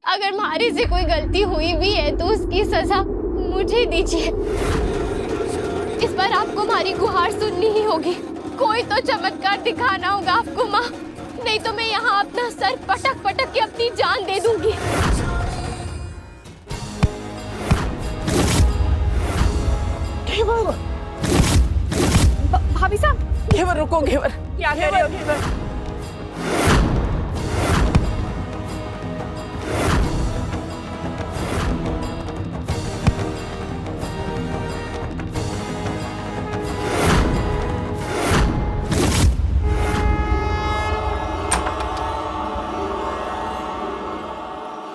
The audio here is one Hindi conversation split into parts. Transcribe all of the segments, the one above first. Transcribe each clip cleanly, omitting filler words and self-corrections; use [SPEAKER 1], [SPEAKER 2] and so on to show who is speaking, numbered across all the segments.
[SPEAKER 1] अगर हमारे से कोई गलती हुई भी है तो उसकी सजा मुझे दीजिए। इस बार आपको हमारी गुहार सुननी ही होगी। कोई तो चमत्कार दिखाना होगा आपको माँ, नहीं तो मैं यहाँ अपना सर पटक पटक के अपनी जान दे दूंगी।
[SPEAKER 2] भाभी साहब,
[SPEAKER 3] घेवर रुको, घेवर
[SPEAKER 2] क्या कह रहे हो? घेवर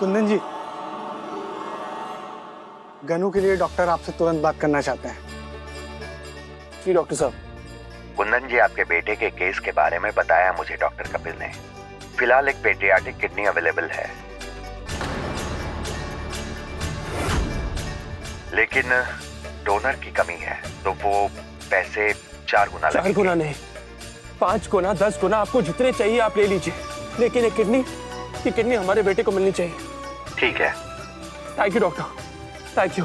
[SPEAKER 4] कुंदन जी, गनू के लिए डॉक्टर आपसे तुरंत बात करना चाहते हैं।
[SPEAKER 3] जी डॉक्टर साहब।
[SPEAKER 5] कुंदन जी, आपके बेटे के केस के बारे में बताया मुझे डॉक्टर कपिल ने। फिलहाल एक पेडियाट्रिक किडनी अवेलेबल है, लेकिन डोनर की कमी है, तो वो पैसे 4 गुना लगेंगे।
[SPEAKER 3] 4 गुना नहीं, 5 गुना, 10 गुना, आपको जितने चाहिए आप ले लीजिए, लेकिन ये किडनी हमारे बेटे को मिलनी चाहिए।
[SPEAKER 5] ठीक है।
[SPEAKER 3] Thank you doctor, thank you.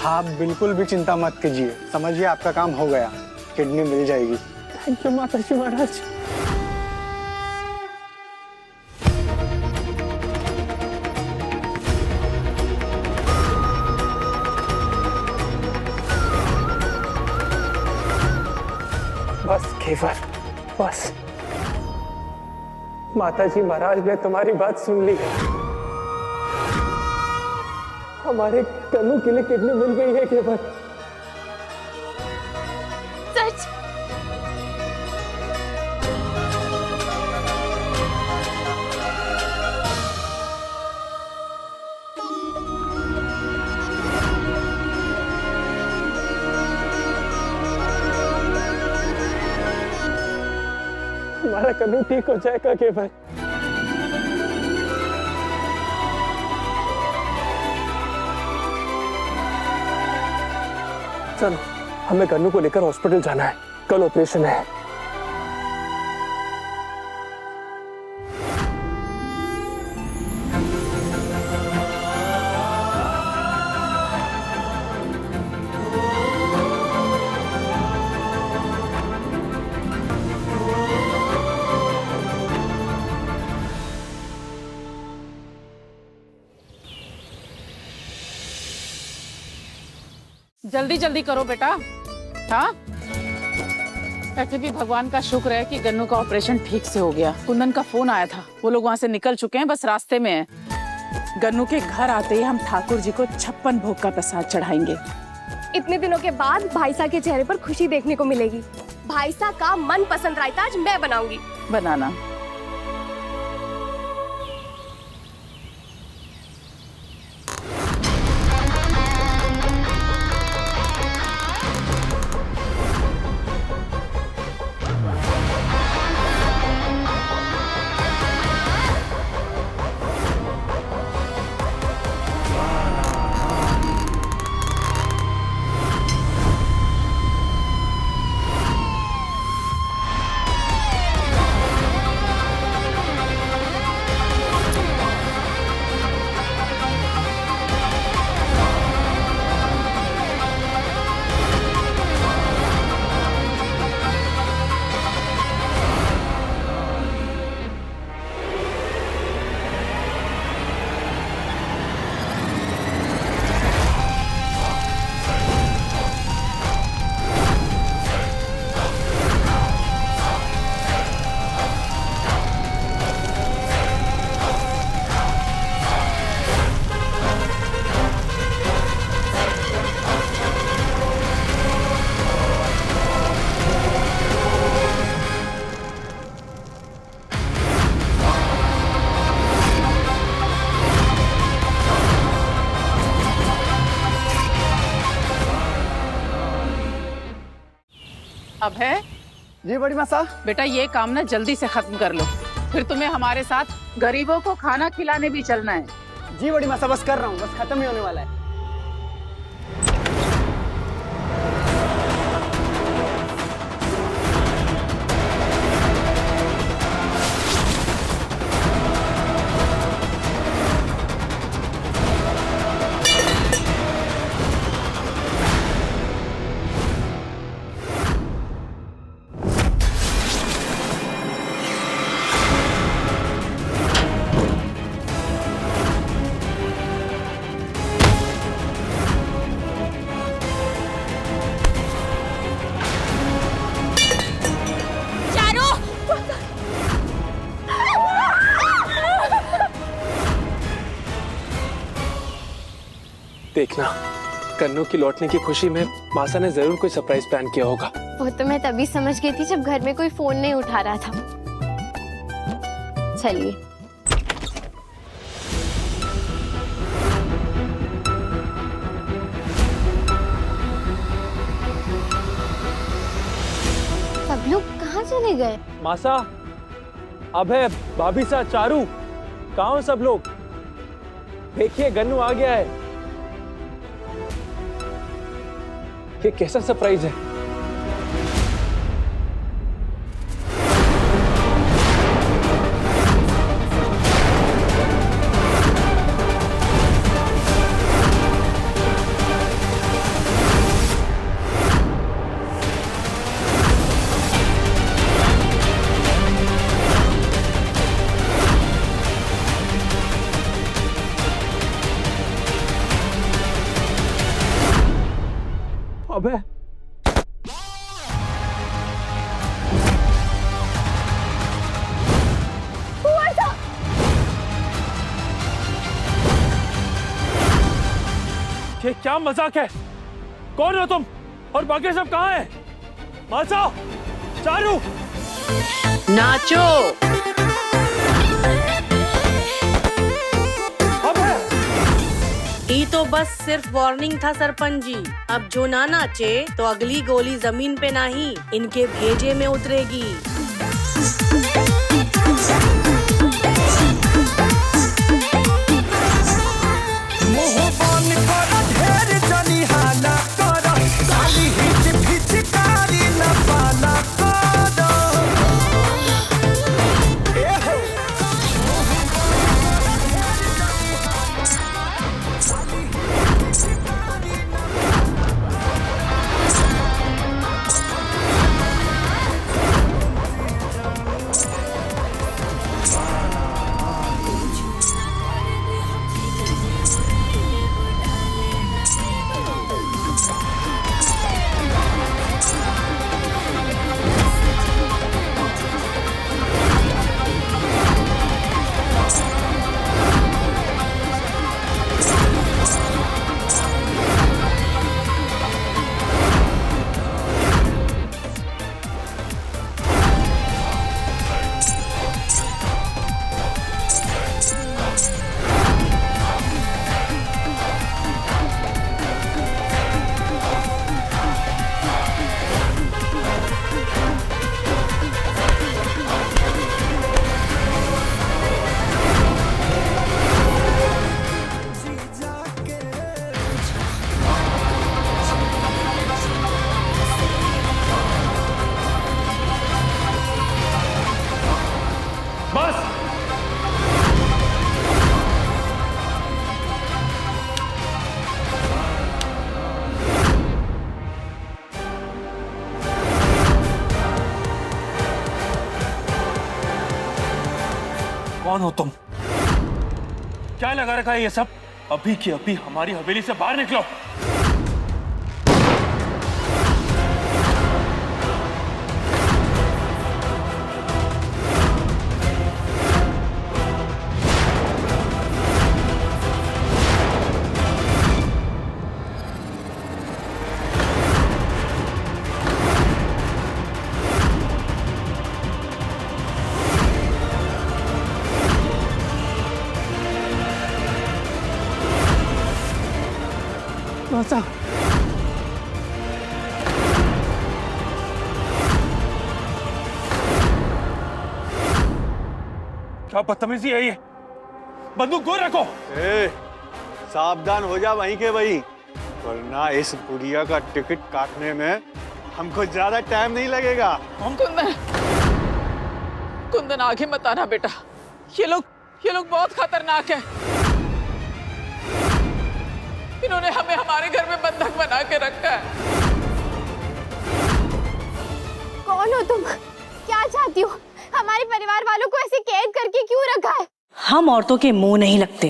[SPEAKER 4] आप बिल्कुल भी चिंता मत कीजिए, समझिए आपका काम हो गया, किडनी मिल जाएगी।
[SPEAKER 3] थैंक यू माता जी महाराज। बस घेवर, बस। माता जी महाराज ने तुम्हारी बात सुन ली। हमारे कन्नू के लिए किडनी मिल गई है घेवर।
[SPEAKER 1] सच?
[SPEAKER 3] हमारा कन्नू ठीक हो जाएगा घेवर। चलो, हमें कन्नू को लेकर हॉस्पिटल जाना है, कल ऑपरेशन है।
[SPEAKER 6] जल्दी जल्दी करो बेटा। हाँ, वैसे भी भगवान का शुक्र है कि गन्नू का ऑपरेशन ठीक से हो गया। कुंदन का फोन आया था, वो लोग वहाँ से निकल चुके हैं, बस रास्ते में हैं। गन्नू के घर आते ही हम ठाकुर जी को 56 भोग का प्रसाद चढ़ाएंगे।
[SPEAKER 2] इतने दिनों के बाद भाई साहब के चेहरे पर खुशी देखने को मिलेगी। भाई साहब का मनपसंद रायता आज मैं बनाऊंगी।
[SPEAKER 6] बनाना। अब है
[SPEAKER 4] जी बड़ी माँ साहब।
[SPEAKER 6] बेटा, ये काम ना जल्दी से खत्म कर लो, फिर तुम्हें हमारे साथ गरीबों को खाना खिलाने भी चलना है।
[SPEAKER 4] जी बड़ी माँ साहब, बस कर रहा हूँ, बस खत्म ही होने वाला है।
[SPEAKER 3] देखना, कन्नू की लौटने की खुशी में मासा ने जरूर कोई सरप्राइज प्लान किया होगा।
[SPEAKER 1] वो तो मैं तभी समझ गई थी जब घर में कोई फोन नहीं उठा रहा था। चलिए। सब लोग कहाँ चले गए?
[SPEAKER 3] मासा, अभय, भाभी सा, चारू, कहाँ हो सब लोग? देखिए गन्नू आ गया है। ये कैसा सरप्राइज है? अबे ये क्या मजाक है? कौन हो तुम और बाकी सब कहाँ हैं? मासा, चारू,
[SPEAKER 7] नाचो। ये तो बस सिर्फ वार्निंग था सरपंच जी। अब जो ना नाचे तो अगली गोली जमीन पे नहीं, इनके भेजे में उतरेगी।
[SPEAKER 3] कौन हो तुम? क्या लगा रखा है ये सब? अभी की अभी हमारी हवेली से बाहर निकलो। मासा, क्या बदतमीजी है ये? बंदूक दूर रखो।
[SPEAKER 4] सावधान हो जा वहीं के वहीं, वरना इस बुढ़िया का टिकट काटने में हमको ज्यादा टाइम नहीं लगेगा।
[SPEAKER 6] कुंदन, कुंदन आगे मत आना बेटा, ये लोग बहुत खतरनाक है। इन्होंने हमें हमारे घर में बंधक बना के रखा है।
[SPEAKER 1] कौन हो तुम? क्या चाहती हो? हमारे परिवार वालों को ऐसे कैद करके क्यों रखा है?
[SPEAKER 7] हम औरतों के मुंह नहीं लगते,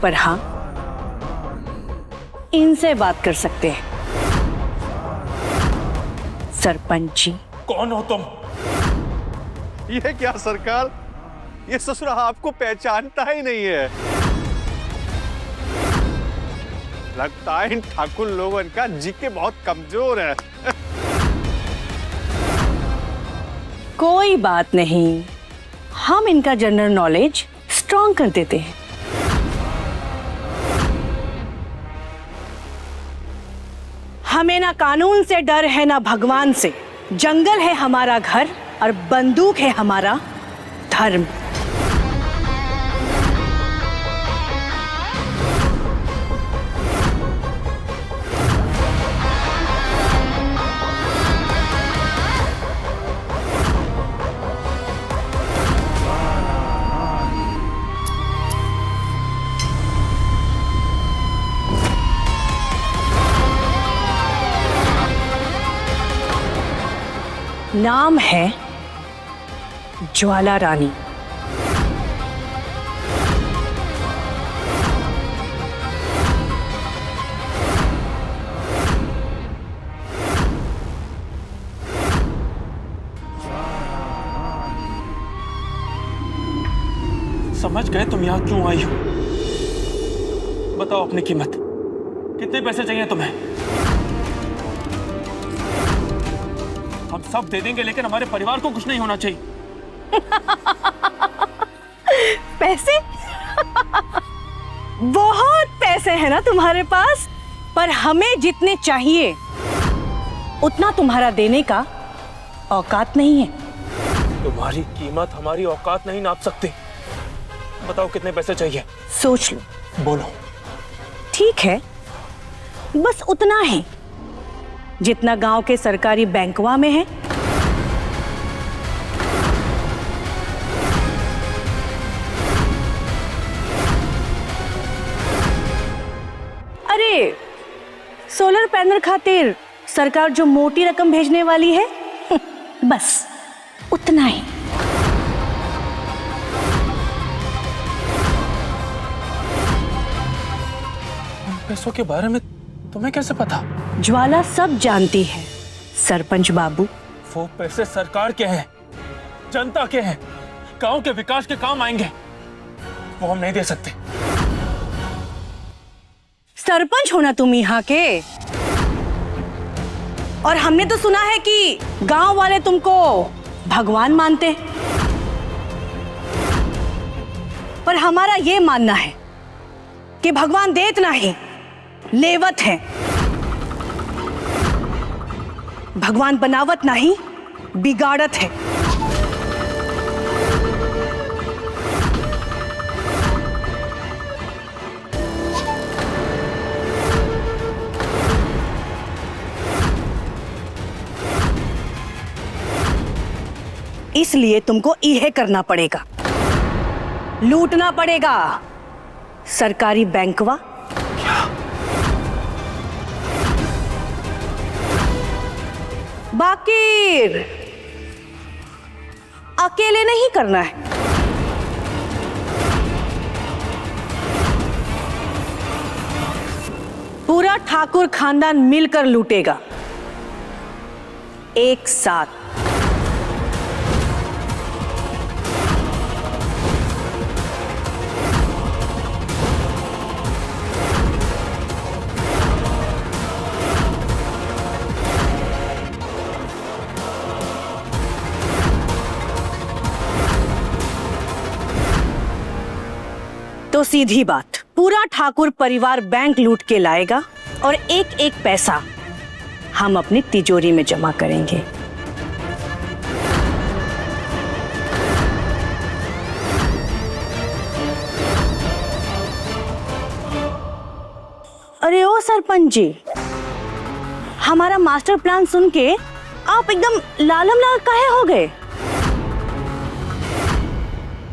[SPEAKER 7] पर हाँ इनसे बात कर सकते हैं। सरपंच जी।
[SPEAKER 3] कौन हो तुम?
[SPEAKER 4] ये क्या सरकार, ये ससुर आपको पहचानता ही नहीं है। लगता है इन ठाकुर लोगों का जीके बहुत कमजोर है।
[SPEAKER 7] कोई बात नहीं, हम इनका जनरल नॉलेज स्ट्रॉन्ग कर देते हैं। हमें ना कानून से डर है ना भगवान से। जंगल है हमारा घर और बंदूक है हमारा धर्म। नाम है ज्वाला रानी।
[SPEAKER 3] समझ गए तुम यहाँ क्यों आई हो? बताओ अपनी कीमत। कितने पैसे चाहिए तुम्हें? हम सब दे देंगे, लेकिन हमारे परिवार को कुछ नहीं होना चाहिए।
[SPEAKER 7] पैसे? बहुत पैसे हैं ना तुम्हारे पास, पर हमें जितने चाहिए उतना तुम्हारा देने का औकात नहीं है।
[SPEAKER 3] तुम्हारी कीमत हमारी औकात नहीं नाप सकती। बताओ कितने पैसे चाहिए?
[SPEAKER 7] सोच लो।
[SPEAKER 3] बोलो।
[SPEAKER 7] ठीक है, बस उतना ही जितना गांव के सरकारी बैंकवा में है। अरे, सोलर पैनल खातिर सरकार जो मोटी रकम भेजने वाली है, बस उतना ही।
[SPEAKER 3] पैसों के बारे में तुम्हें कैसे पता?
[SPEAKER 7] ज्वाला सब जानती है सरपंच बाबू।
[SPEAKER 3] वो पैसे सरकार के हैं, जनता के हैं, गांव के विकास के काम आएंगे। वो हम नहीं दे सकते।
[SPEAKER 7] सरपंच हो ना तुम यहाँ के, और हमने तो सुना है कि गांव वाले तुमको भगवान मानते। पर हमारा ये मानना है कि भगवान देत नहीं, लेवत है। भगवान बनावत नहीं, बिगाड़त है। इसलिए तुमको यह करना पड़ेगा, लूटना पड़ेगा सरकारी बैंकवा। बाकी अकेले नहीं करना है। पूरा ठाकुर खानदान मिलकर लूटेगा, एक साथ। तो सीधी बात, पूरा ठाकुर परिवार बैंक लूट के लाएगा और एक एक पैसा हम अपनी तिजोरी में जमा करेंगे। अरे ओ सरपंच जी, हमारा मास्टर प्लान सुन के आप एकदम लालम लाल काहे हो गए?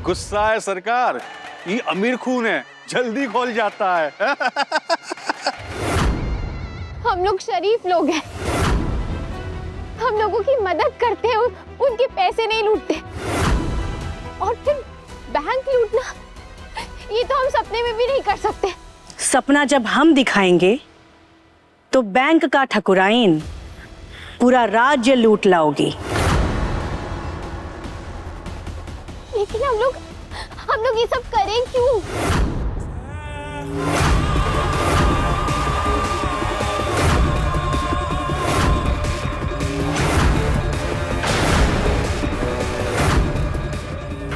[SPEAKER 4] गुस्सा है सरकार, ये अमीर खून है, जल्दी खोल जाता है।
[SPEAKER 1] हम लोग शरीफ लोग हैं, हम लोगों की मदद करते हैं, उनके पैसे नहीं लूटते। और फिर बैंक लूटना, ये तो हम सपने में भी नहीं कर सकते।
[SPEAKER 7] सपना जब हम दिखाएंगे तो बैंक का ठकुराइन पूरा राज्य लूट लाओगी।
[SPEAKER 1] लेकिन हम लोग हम लोग ये सब करें क्यों?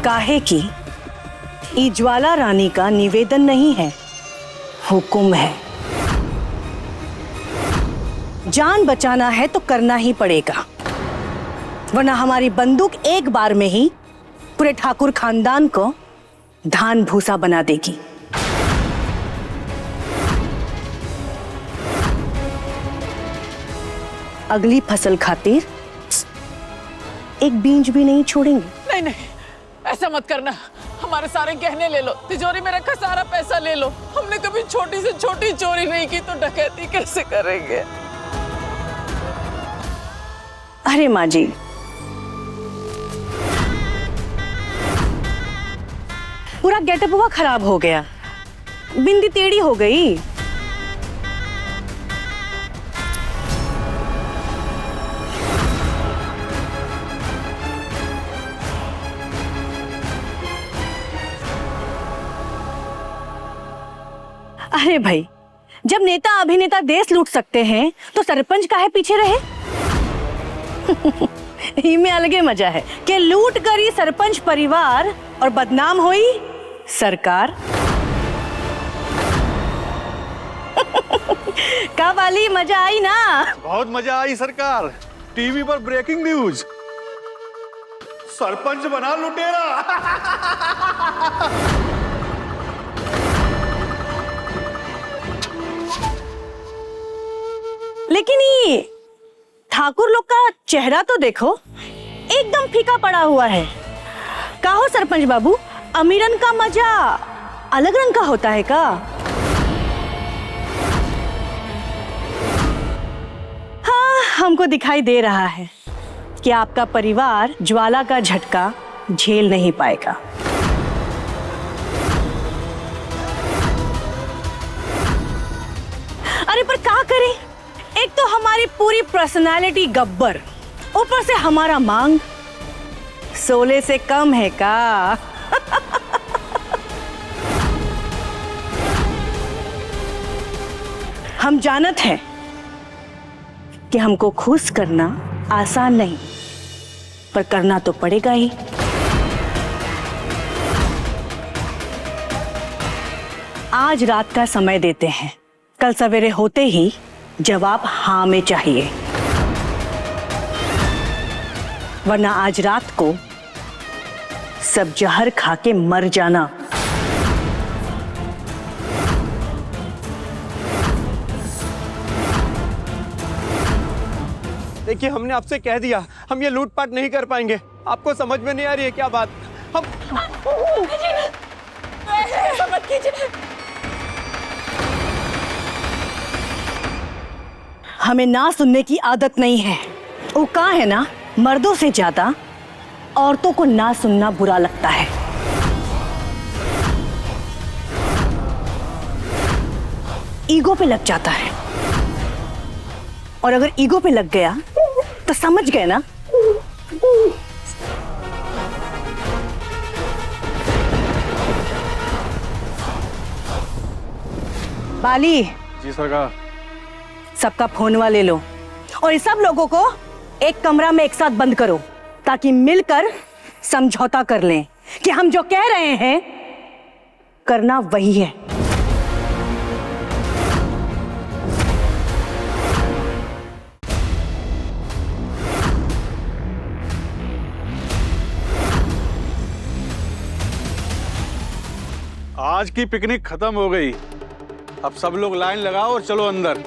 [SPEAKER 7] काहे की ई ज्वाला रानी का निवेदन नहीं है, हुक्म है। जान बचाना है तो करना ही पड़ेगा, वरना हमारी बंदूक एक बार में ही पूरे ठाकुर खानदान को धान भूसा बना देगी। अगली फसल खातिर एक बीज भी नहीं छोड़ेंगे।
[SPEAKER 6] नहीं नहीं, ऐसा मत करना। हमारे सारे गहने ले लो, तिजोरी में रखा सारा पैसा ले लो। हमने कभी छोटी से छोटी चोरी नहीं की तो डकैती कैसे करेंगे?
[SPEAKER 7] अरे माँ जी, पूरा गेटअप हुआ खराब हो गया, बिंदी टेढ़ी हो गई। अरे भाई, जब नेता अभिनेता देश लूट सकते हैं तो सरपंच काहे पीछे रहे? इनमें अलगे मजा है कि लूट करी सरपंच परिवार और बदनाम हुई सरकार। का वाली मजा आई ना?
[SPEAKER 4] बहुत मजा आई सरकार। टीवी पर ब्रेकिंग न्यूज, सरपंच बना लुटेरा।
[SPEAKER 7] लेकिन ये ठाकुर लोग का चेहरा तो देखो, एकदम फीका पड़ा हुआ है। का हो सरपंच बाबू, अमीरन का मजा अलग रंग का होता है का? हाँ, हमको दिखाई दे रहा है कि आपका परिवार ज्वाला का झटका झेल नहीं पाएगा। अरे पर क्या करें, एक तो हमारी पूरी पर्सनालिटी गब्बर, ऊपर से हमारा मांग 16 से कम है का? हम जानत हैं कि हमको खुश करना आसान नहीं, पर करना तो पड़ेगा ही। आज रात का समय देते हैं, कल सवेरे होते ही जवाब हाँ में चाहिए, वरना आज रात को सब जहर खा के मर जाना।
[SPEAKER 3] देखिए, हमने आपसे कह दिया हम ये लूटपाट नहीं कर पाएंगे। आपको समझ में नहीं आ रही है क्या बात? हम
[SPEAKER 7] हमें ना सुनने की आदत नहीं है। वो कहा है ना, मर्दों से ज्यादा औरतों को ना सुनना बुरा लगता है। ईगो पे लग जाता है, और अगर ईगो पे लग गया तो समझ गए ना। बाली
[SPEAKER 4] जी सरकार।
[SPEAKER 7] सबका फोनवा ले लो और इस सब लोगों को एक कमरा में एक साथ बंद करो, ताकि मिलकर समझौता कर लें कि हम जो कह रहे हैं करना वही है।
[SPEAKER 4] आज की पिकनिक खत्म हो गई, अब सब लोग लाइन लगाओ और चलो अंदर।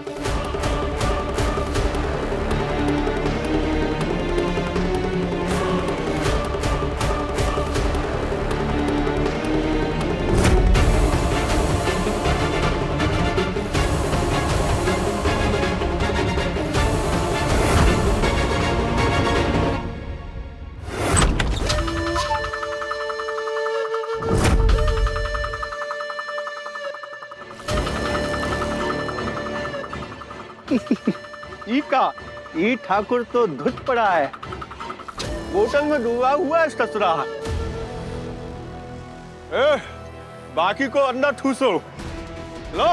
[SPEAKER 4] ई ठाकुर तो धुत पड़ा है, बोतल में डूबा हुआ है ससुरा। बाकी को अंदर ठूसो। लो।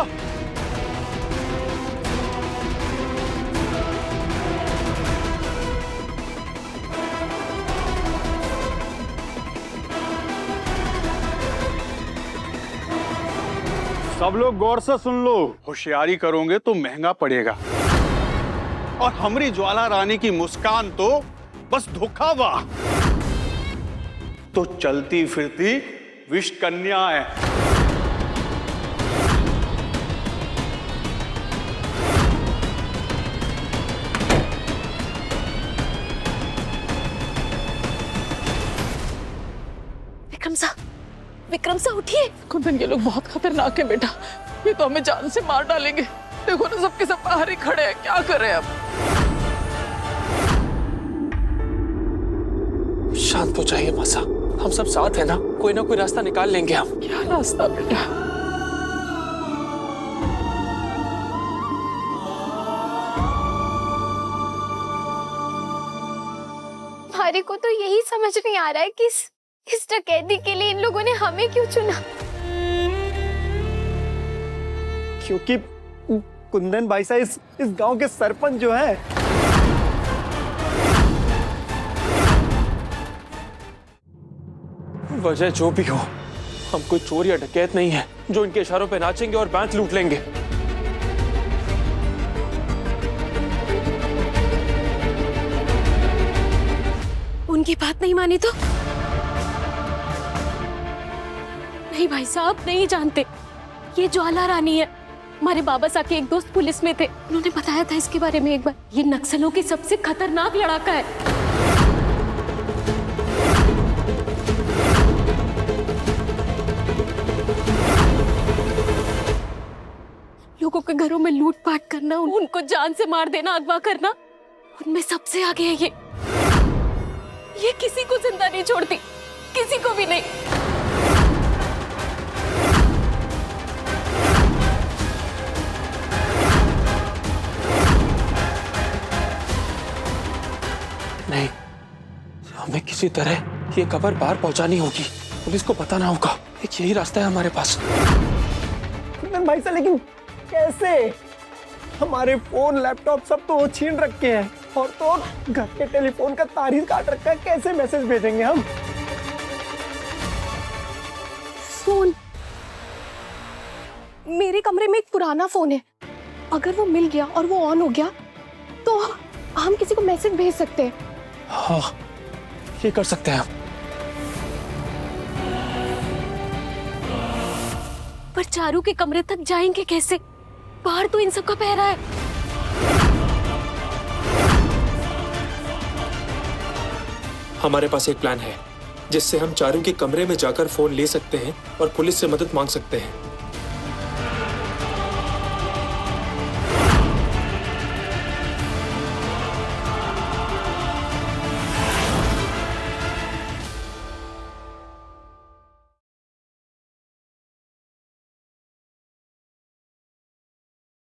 [SPEAKER 4] सब लोग गौर से सुन लो, होशियारी करोगे तो महंगा पड़ेगा। और हमारी ज्वाला रानी की मुस्कान तो बस धोखा हुआ, तो चलती फिरती विष कन्या है।
[SPEAKER 2] विक्रम सा उठिए।
[SPEAKER 6] कुंदन, ये लोग बहुत खतरनाक है बेटा, ये तो हमें जान से मार डालेंगे। देखो ना, सबके सब बाहर ही खड़े हैं, क्या कर रहे हैं अब?
[SPEAKER 3] शांत हो जाइए मासा, हम सब साथ हैं ना, कोई ना कोई रास्ता निकाल लेंगे हम।
[SPEAKER 6] क्या रास्ता बेटा?
[SPEAKER 1] हमारे को तो यही समझ नहीं आ रहा है कि इस डकैती के लिए इन लोगों ने हमें क्यों चुना।
[SPEAKER 8] क्योंकि कुंदन भाई साहब इस गांव के सरपंच जो है।
[SPEAKER 3] वजह जो भी हो, हम कोई चोर या डकैत नहीं है जो इनके इशारों पे नाचेंगे और बैंक लूट लेंगे।
[SPEAKER 2] उनकी बात नहीं मानी तो? नहीं भाई साहब, नहीं जानते। ये ज्वाला रानी है। हमारे बाबा साहब के एक दोस्त पुलिस में थे, उन्होंने बताया था इसके बारे में एक बार। ये नक्सलों की सबसे खतरनाक लड़ाका है। लोगों के घरों में लूटपाट करना, उनको जान से मार देना, अगवा करना, उनमें सबसे आगे है ये किसी को जिंदा नहीं छोड़ती, किसी को भी नहीं।
[SPEAKER 3] नहीं, हमें किसी तरह ये खबर बाहर पहुंचानी होगी, पुलिस को बताना होगा। एक यही रास्ता है हमारे पास।
[SPEAKER 8] कुंदन भाई साहब, लेकिन कैसे? हमारे फोन लैपटॉप सब तो छीन रखे हैं, और तो घर के टेलीफोन का तार ही काट रखा है। कैसे मैसेज भेजेंगे हम?
[SPEAKER 2] फोन मेरे कमरे में एक पुराना फोन है, अगर वो मिल गया और वो ऑन हो गया तो हम किसी को मैसेज भेज सकते हैं।
[SPEAKER 3] हाँ, ये कर सकते हैं हम।
[SPEAKER 2] पर चारू के कमरे तक जाएंगे कैसे? बाहर तो इन सब का पहरा है।
[SPEAKER 3] हमारे पास एक प्लान है जिससे हम चारू के कमरे में जाकर फोन ले सकते हैं और पुलिस से मदद मांग सकते हैं।